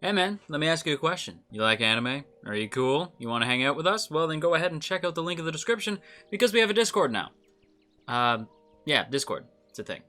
Hey man, let me ask you a question. You like anime? Are you cool? You want to hang out with us? Well, then go ahead and check out the link in the description because we have a Discord now. Yeah, Discord. It's a thing.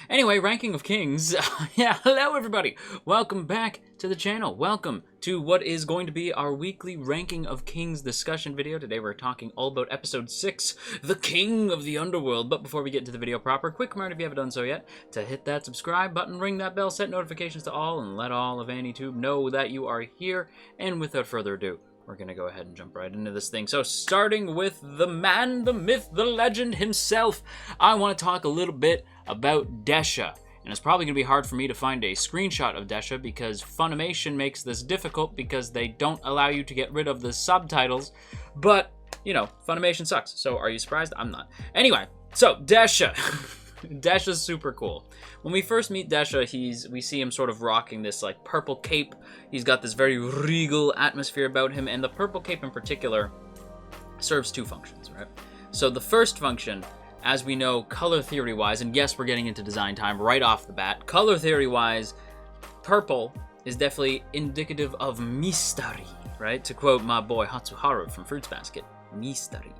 Anyway, Ranking of Kings. Yeah, hello everybody. Welcome back to the channel. Welcome to what is going to be our weekly Ranking of Kings discussion video. Today we're talking all about episode 6, The King of the Underworld. But before we get into the video proper, quick reminder if you haven't done so yet, to hit that subscribe button, ring that bell, set notifications to all, and let all of AnyTube know that you are here. And without further ado, we're going to go ahead and jump right into this thing. So starting with the man, the myth, the legend himself, I want to talk a little bit about Desha. And it's probably going to be hard for me to find a screenshot of Desha because Funimation makes this difficult because they don't allow you to get rid of the subtitles. But, you know, Funimation sucks. So are you surprised? I'm not. Anyway, so Desha. Desha's super cool. When we first meet Desha, we see him sort of rocking this like purple cape. He's got this very regal atmosphere about him, and the purple cape in particular serves two functions, right? So the first function, as we know, color theory wise, and yes, we're getting into design time right off the bat, color theory wise, purple is definitely indicative of mystery, right? To quote my boy Hatsuharu from Fruits Basket, mystery.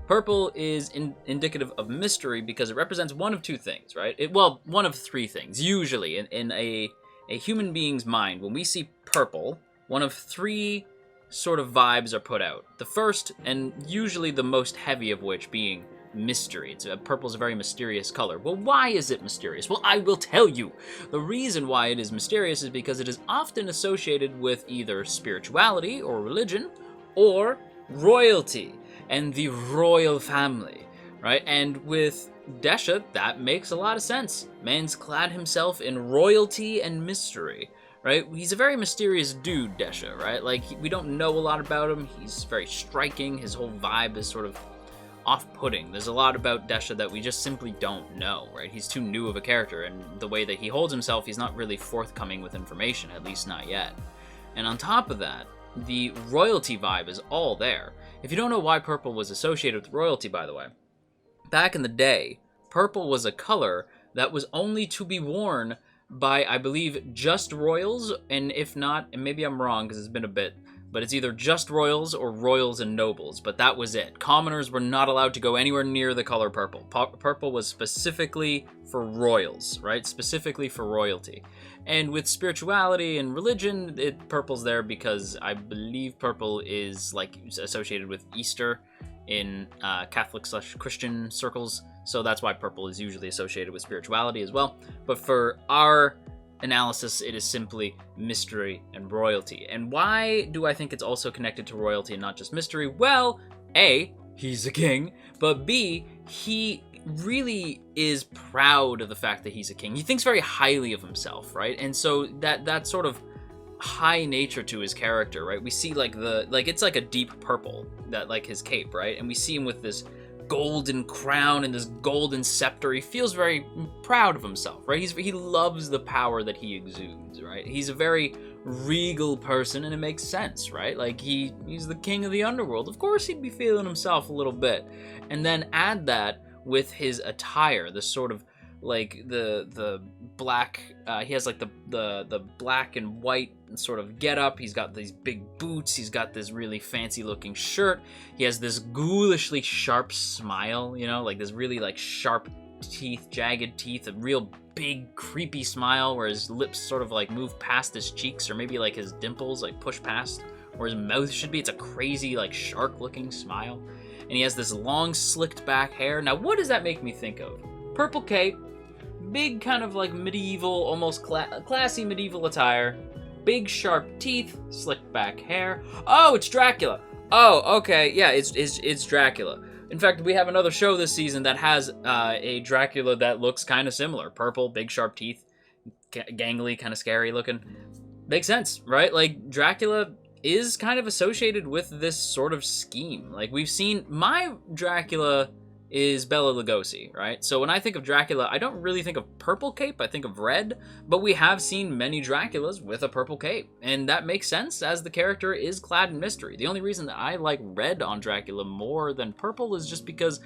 Purple is indicative of mystery because it represents one of two things, right? One of three things. Usually, in a human being's mind, when we see purple, one of three sort of vibes are put out. The first, and usually the most heavy of which, being mystery. Purple is a very mysterious color. Well, why is it mysterious? Well, I will tell you. The reason why it is mysterious is because it is often associated with either spirituality or religion or royalty and the royal family, right? And with Desha, that makes a lot of sense. Man's clad himself in royalty and mystery, right? He's a very mysterious dude, Desha, right? Like, we don't know a lot about him. He's very striking. His whole vibe is sort of off-putting. There's a lot about Desha that we just simply don't know, right? He's too new of a character, and the way that he holds himself, he's not really forthcoming with information, at least not yet. And on top of that, the royalty vibe is all there. If you don't know why purple was associated with royalty, by the way, back in the day, purple was a color that was only to be worn by, I believe, just royals, and if not, and maybe I'm wrong because it's been a bit, but it's either just royals or royals and nobles, but that was it. Commoners were not allowed to go anywhere near the color purple. Purple was specifically for royals, right? Specifically for royalty. And with spirituality and religion, purple's there because I believe purple is like associated with Easter in Catholic/Christian circles. So that's why purple is usually associated with spirituality as well. But for our analysis, it is simply mystery and royalty. And why do I think it's also connected to royalty and not just mystery? Well, A, he's a king, but B, he really is proud of the fact that he's a king. He thinks very highly of himself, right? And so that sort of high nature to his character, right? We see it's like a deep purple, that like his cape, right? And we see him with this golden crown and this golden scepter. He feels very proud of himself, right? He loves the power that he exudes, right? He's a very regal person, and it makes sense, right? Like he's the king of the underworld. Of course he'd be feeling himself a little bit. And then add that with his attire, the sort of like the black, he has like the black and white sort of get up. He's got these big boots. He's got this really fancy looking shirt. He has this ghoulishly sharp smile, you know, like this really like sharp teeth, jagged teeth, a real big creepy smile where his lips sort of like move past his cheeks, or maybe like his dimples like push past where his mouth should be. It's a crazy like shark looking smile. And he has this long slicked back hair. Now, what does that make me think of? Purple cape, big kind of like medieval, almost classy medieval attire, big sharp teeth, slicked back hair. Oh, it's Dracula. Oh, okay, yeah, it's Dracula. In fact, we have another show this season that has a Dracula that looks kind of similar. Purple, big sharp teeth, gangly, kind of scary looking. Makes sense, right? Like, Dracula is kind of associated with this sort of scheme. Like, we've seen, my Dracula is Bela Lugosi, right? So when I think of Dracula, I don't really think of purple cape, I think of red, but we have seen many Draculas with a purple cape, and that makes sense as the character is clad in mystery. The only reason that I like red on Dracula more than purple is just because,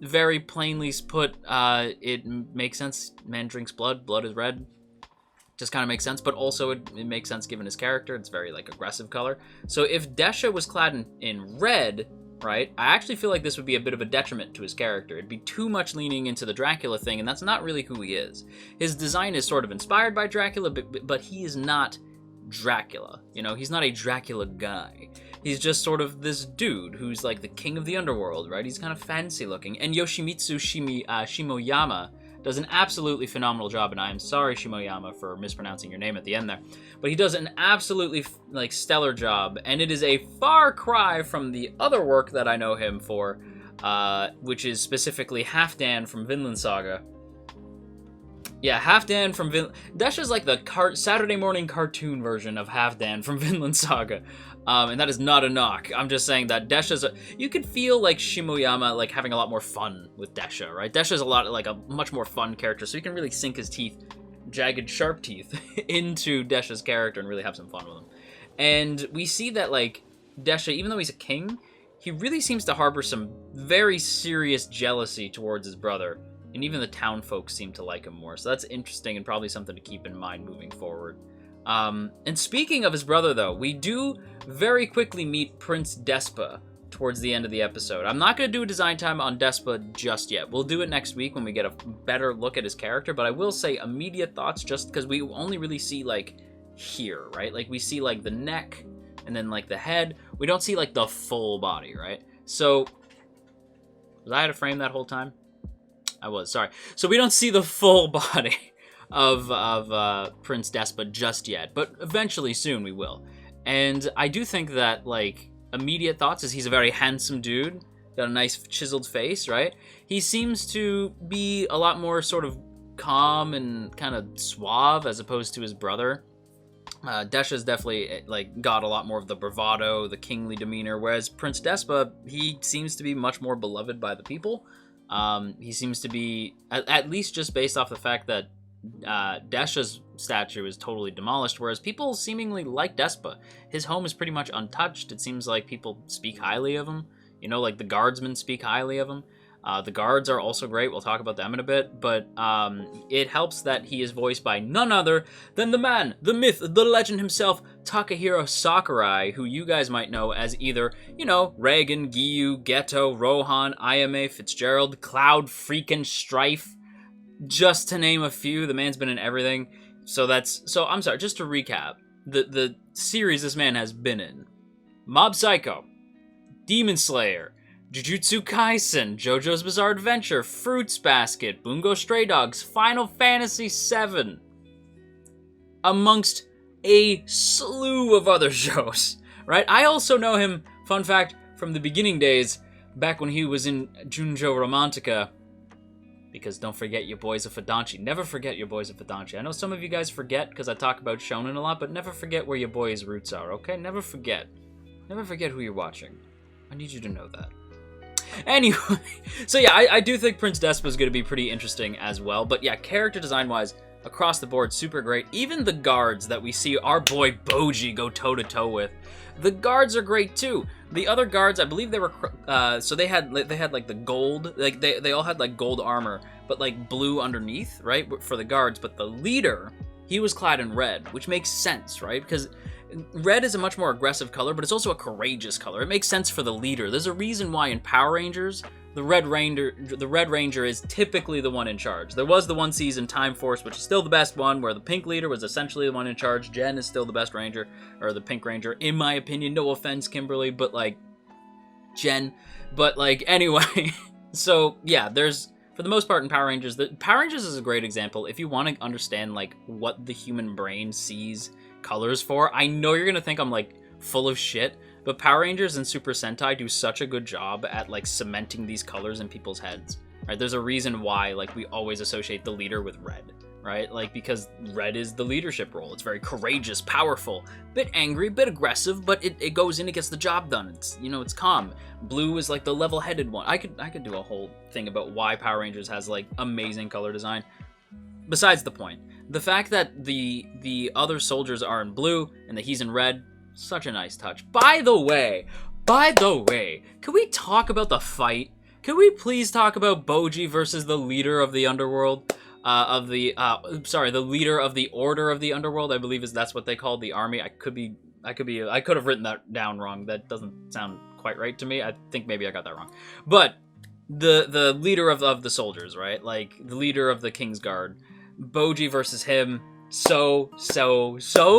very plainly put, it makes sense. Man drinks blood, blood is red. Just kind of makes sense, but also it makes sense given his character. It's very, like, aggressive color. So if Desha was clad in red, right, I actually feel like this would be a bit of a detriment to his character. It'd be too much leaning into the Dracula thing, and that's not really who he is. His design is sort of inspired by Dracula, but he is not Dracula. You know, he's not a Dracula guy. He's just sort of this dude who's, like, the king of the underworld, right? He's kind of fancy looking. And Yoshimitsu Shimoyama does an absolutely phenomenal job, and I am sorry, Shimoyama, for mispronouncing your name at the end there. But he does an absolutely, like, stellar job, and it is a far cry from the other work that I know him for, which is specifically Halfdan from Vinland Saga. Yeah, Halfdan from Vinland... Desha's like the Saturday morning cartoon version of Halfdan from Vinland Saga. And that is not a knock. I'm just saying that Desha's... You could feel like Shimoyama like having a lot more fun with Desha, right? Desha's a much more fun character, so you can really sink his teeth, jagged, sharp teeth, into Desha's character and really have some fun with him. And we see that, like, Desha, even though he's a king, he really seems to harbor some very serious jealousy towards his brother. And even the town folks seem to like him more. So that's interesting and probably something to keep in mind moving forward. And speaking of his brother, though, we do very quickly meet Prince Despa towards the end of the episode. I'm not going to do a design time on Despa just yet. We'll do it next week when we get a better look at his character. But I will say immediate thoughts just because we only really see, like, here, right? Like, we see, like, the neck and then, like, the head. We don't see, like, the full body, right? So, was I out of frame that whole time? I was, sorry. So we don't see the full body of Prince Despa just yet, but eventually soon we will. And I do think that, like, immediate thoughts is he's a very handsome dude, got a nice chiseled face, right? He seems to be a lot more sort of calm and kind of suave as opposed to his brother. Desha's definitely, like, got a lot more of the bravado, the kingly demeanor, whereas Prince Despa, he seems to be much more beloved by the people. He seems to be, at least just based off the fact that Desha's statue is totally demolished, whereas people seemingly like Despa. His home is pretty much untouched. It seems like people speak highly of him. You know, like the guardsmen speak highly of him. The guards are also great. We'll talk about them in a bit. But it helps that he is voiced by none other than the man, the myth, the legend himself, Takahiro Sakurai, who you guys might know as either, you know, Reagan, Giyu, Geto, Rohan, Ayame, Fitzgerald, Cloud, Freakin' Strife, just to name a few. The man's been in everything. So I'm sorry, just to recap, the series this man has been in: Mob Psycho, Demon Slayer, Jujutsu Kaisen, JoJo's Bizarre Adventure, Fruits Basket, Bungo Stray Dogs, Final Fantasy VII, amongst a slew of other shows, right? I also know him, fun fact, from the beginning days, back when he was in Junjo Romantica, because don't forget your boys of Fidanchi. Never forget your boys of Fidanchi. I know some of you guys forget because I talk about shonen a lot, but never forget where your boys' roots are, okay? Never forget. Never forget who you're watching. I need you to know that. Anyway, so yeah, I do think Prince Despa is going to be pretty interesting as well. But yeah, character design-wise, across the board, super great. Even the guards that we see our boy Bojji go toe-to-toe with, the guards are great too. The other guards, I believe they were, so they had like the gold, like they all had like gold armor, but like blue underneath, right, for the guards. But the leader, he was clad in red, which makes sense, right? Because red is a much more aggressive color, but it's also a courageous color. It makes sense for the leader. There's a reason why in Power Rangers, the Red Ranger is typically the one in charge. There was the one season Time Force, which is still the best one, where the pink leader was essentially the one in charge. Jen is still the best ranger, or the pink ranger, in my opinion. No offense, Kimberly, but like, Jen. But like, anyway, so yeah, there's, for the most part in Power Rangers, Power Rangers is a great example. If you want to understand like what the human brain sees colors for, I know you're gonna think I'm like full of shit, but Power Rangers and Super Sentai do such a good job at like cementing these colors in people's heads, right? There's a reason why like we always associate the leader with red, right? Like, because red is the leadership role. It's very courageous, powerful, bit angry, bit aggressive, but it goes in, it gets the job done. It's, you know, it's calm. Blue is like the level-headed one. I could do a whole thing about why Power Rangers has like amazing color design. Besides the point, the fact that the other soldiers are in blue and that he's in red, such a nice touch. By the way, can we talk about the fight? Can we please talk about Bojji versus the leader of the underworld? the leader of the Order of the Underworld, I believe that's what they call the army. I could have written that down wrong. That doesn't sound quite right to me. I think maybe I got that wrong. But the leader of the soldiers, right? Like the leader of the King's Guard. Bojji versus him. So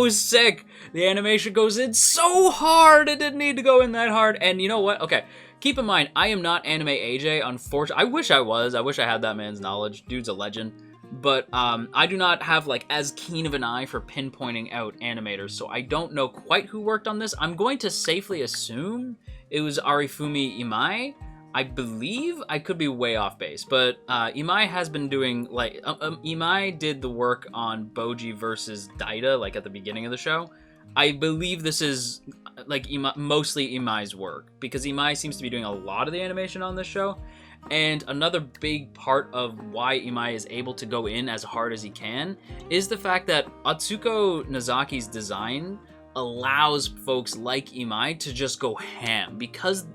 sick. The animation goes in so hard. It didn't need to go in that hard. And you know what? Okay. Keep in mind, I am not Anime AJ, unfortunately. I wish I was. I wish I had that man's knowledge. Dude's a legend. But I do not have like as keen of an eye for pinpointing out animators, so I don't know quite who worked on this. I'm going to safely assume it was Arifumi Imai. I believe. I could be way off base, but Imai has been doing like Imai did the work on Bojji versus Daida like at the beginning of the show. I believe this is like mostly Imai's work because Imai seems to be doing a lot of the animation on this show. And another big part of why Imai is able to go in as hard as he can is the fact that Atsuko Nazaki's design allows folks like Imai to just go ham because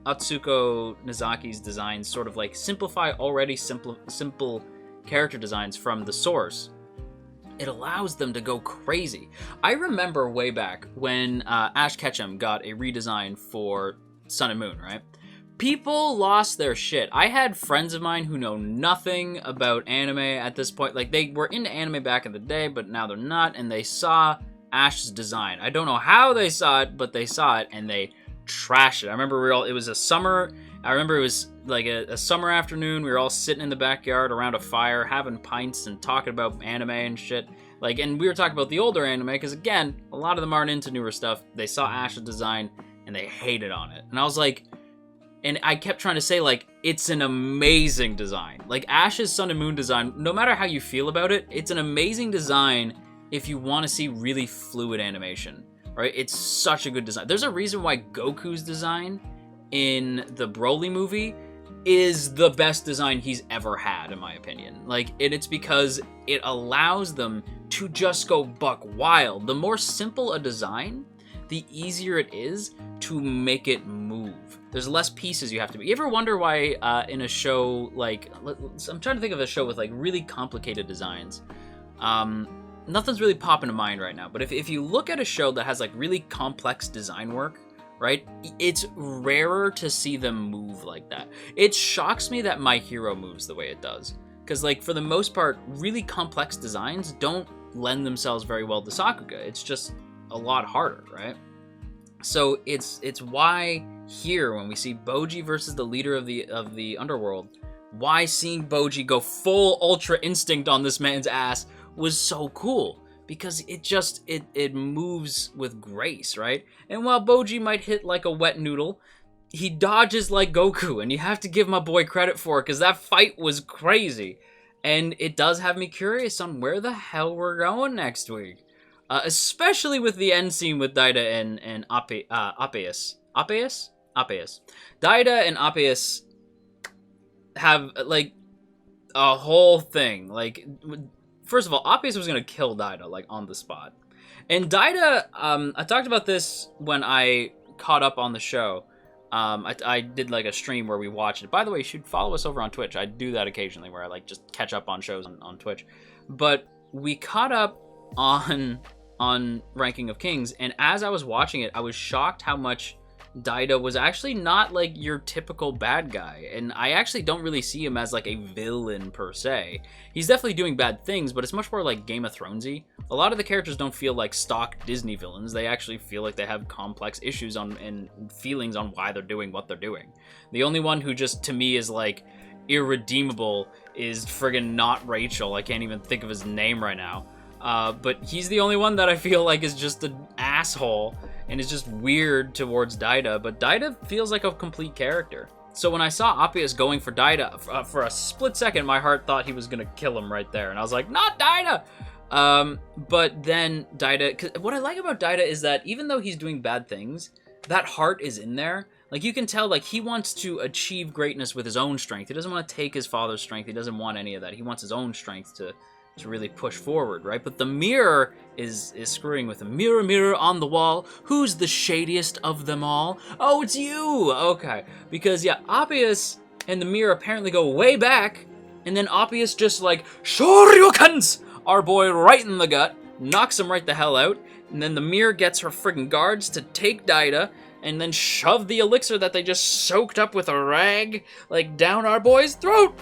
Atsuko Nazaki's designs sort of like simplify already simple character designs from the source. It allows them to go crazy. I remember way back when Ash Ketchum got a redesign for Sun and Moon, right? People lost their shit. I had friends of mine who know nothing about anime at this point. Like, they were into anime back in the day, but now they're not, and they saw Ash's design. I don't know how they saw it, but they saw it, and they trashed it. I remember it was a summer. I remember it was like a summer afternoon. We were all sitting in the backyard around a fire, having pints and talking about anime and shit. Like, and we were talking about the older anime, because again, a lot of them aren't into newer stuff. They saw Ash's design, and they hated on it. And I was like... And I kept trying to say, like, it's an amazing design. Like, Ash's Sun and Moon design, no matter how you feel about it, it's an amazing design if you want to see really fluid animation, right? It's such a good design. There's a reason why Goku's design in the Broly movie is the best design he's ever had, in my opinion. Like, and it's because it allows them to just go buck wild. The more simple a design, the easier it is to make it move. There's less pieces you have to be. You ever wonder why in a show like... I'm trying to think of a show with like really complicated designs. Nothing's really popping to mind right now. But if you look at a show that has like really complex design work, right? It's rarer to see them move like that. It shocks me that My Hero moves the way it does. Because like for the most part, really complex designs don't lend themselves very well to Sakuga. It's just a lot harder, right? So it's why here when we see Bojji versus the leader of the underworld, why seeing Bojji go full Ultra Instinct on this man's ass was so cool, because it moves with grace, right? And while Bojji might hit like a wet noodle, he dodges like Goku, and you have to give my boy credit for it, because that fight was crazy. And it does have me curious on where the hell we're going next week. Especially with the end scene with Daida and Appius. Daida and Appius have, like, a whole thing. Like, first of all, Appius was going to kill Daida, like, on the spot. And Daida, I talked about this when I caught up on the show. I did, like, a stream where we watched it. By the way, you should follow us over on Twitch. I do that occasionally, where I, like, just catch up on shows on Twitch. But we caught up on Ranking of Kings, and as I was watching it, I was shocked how much Daida was actually not like your typical bad guy, and I actually don't really see him as like a villain per se. He's definitely doing bad things, but it's much more like Game of Thronesy. A lot of the characters don't feel like stock Disney villains. They actually feel like they have complex issues and feelings on why they're doing what they're doing. The only one who just to me is like irredeemable is friggin' not Rachel. I can't even think of his name right now. But he's the only one that I feel like is just an asshole and is just weird towards Daida. But Daida feels like a complete character. So when I saw Appius going for Daida, for a split second, my heart thought he was going to kill him right there. And I was like, not Daida! But then Daida... 'cause what I like about Daida is that even though he's doing bad things, that heart is in there. Like, you can tell, like, he wants to achieve greatness with his own strength. He doesn't want to take his father's strength. He doesn't want any of that. He wants his own strength to really push forward, right? But the mirror is screwing with him. Mirror, mirror on the wall, who's the shadiest of them all? Oh, it's you! Okay. Because, yeah, Appius and the mirror apparently go way back, And then Oppius just like, Shoryukens! Our boy right in the gut, knocks him right the hell out. And then the mirror gets her friggin' guards to take Daida and then shove the elixir that they just soaked up with a rag, like, down our boy's throat.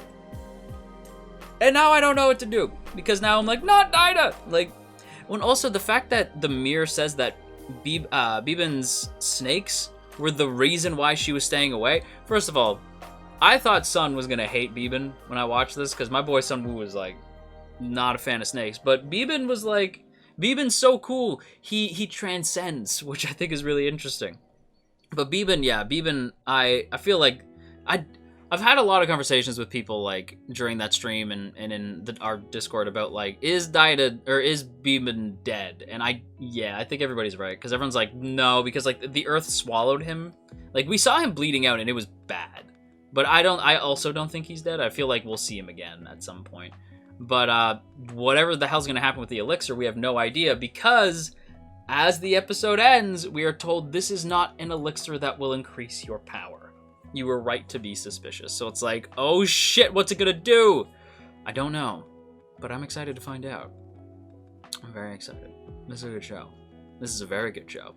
And now I don't know what to do, because now I'm like, not Daida! Like, when also the fact that the mirror says that Biban's snakes were the reason why she was staying away. First of all, I thought Sun was gonna hate Biban when I watched this, because my boy Sunwoo was, like, not a fan of snakes. But Biban was like, Biban's so cool. He transcends, which I think is really interesting. But Biban, yeah, Biban, I feel like I've had a lot of conversations with people like during that stream and in our Discord about like, is Daida or is Biban dead? And I think everybody's right, because everyone's like, no, because like the earth swallowed him. Like we saw him bleeding out and it was bad. But I also don't think he's dead. I feel like we'll see him again at some point. But whatever the hell's gonna happen with the elixir, we have no idea, because as the episode ends, we are told this is not an elixir that will increase your power. You were right to be suspicious. So it's like, oh shit, what's it gonna do? I don't know, but I'm excited to find out. I'm very excited. This is a good show. This is a very good show.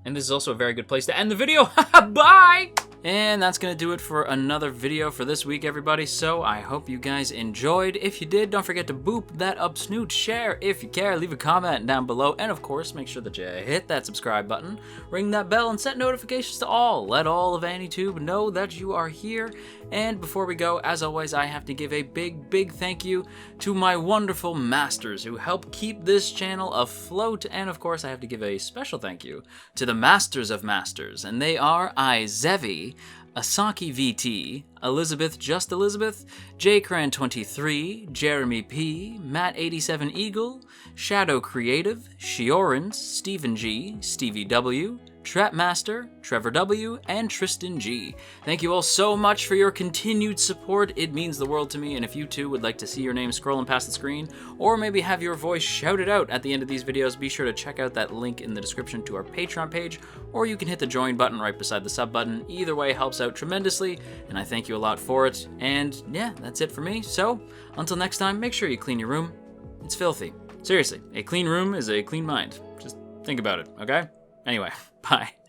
And this is also a very good place to end the video. Bye! And that's going to do it for another video for this week, everybody. So I hope you guys enjoyed. If you did, don't forget to boop that up snoot, share if you care, leave a comment down below, and of course, make sure that you hit that subscribe button, ring that bell, and set notifications to all. Let all of AniTube know that you are here. And before we go, as always, I have to give a big thank you to my wonderful masters who help keep this channel afloat. And of course, I have to give a special thank you to the Masters of Masters, and they are Izevi, Asaki VT, Elizabeth Just Elizabeth, JCran23, Jeremy P, Matt87 Eagle, Shadow Creative, Shiorans, Stephen G, Stevie W, Trapmaster, Trevor W, and Tristan G. Thank you all so much for your continued support. It means the world to me, and if you too would like to see your name scrolling past the screen, or maybe have your voice shouted out at the end of these videos, be sure to check out that link in the description to our Patreon page, or you can hit the join button right beside the sub button. Either way helps out tremendously, and I thank you a lot for it. And yeah, that's it for me. So, until next time, make sure you clean your room. It's filthy. Seriously, a clean room is a clean mind. Just think about it, okay? Anyway, bye.